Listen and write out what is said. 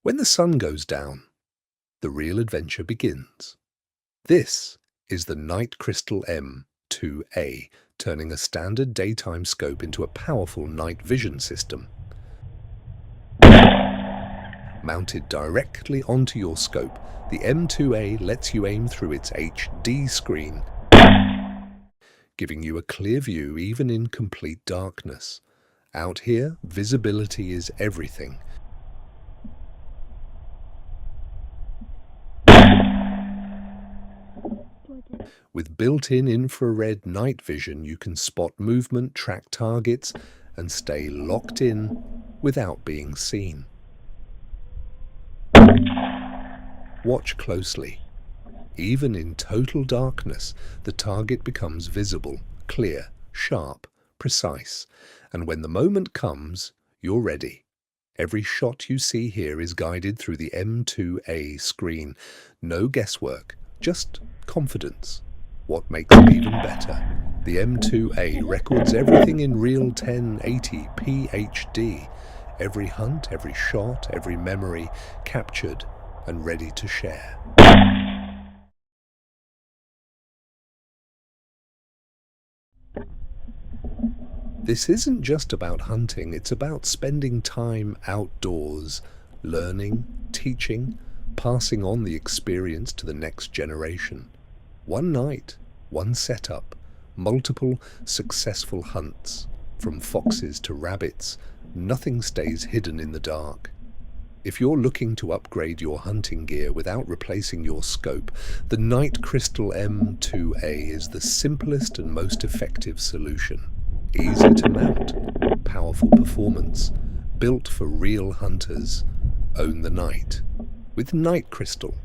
When the sun goes down, the real adventure begins. This is the NightCrystal M2A, turning a standard daytime scope into a powerful night vision system. Mounted directly onto your scope, the M2A lets you aim through its HD screen, giving you a clear view even in complete darkness. Out here, visibility is everything. With built-in infrared night vision, you can spot movement, track targets, and stay locked in without being seen. Watch closely. Even in total darkness, the target becomes visible, clear, sharp, precise, and when the moment comes, you're ready. Every shot you see here is guided through the M2A screen. No guesswork, just confidence. What makes it even better? The M2A records everything in real 1080p HD. Every hunt, every shot, every memory captured and ready to share. This isn't just about hunting, it's about spending time outdoors, learning, teaching, passing on the experience to the next generation. One night, one setup, multiple successful hunts. From foxes to rabbits, nothing stays hidden in the dark. If you're looking to upgrade your hunting gear without replacing your scope, the NightCrystal M2A is the simplest and most effective solution. Easy to mount, powerful performance, built for real hunters. Own the night with NightCrystal.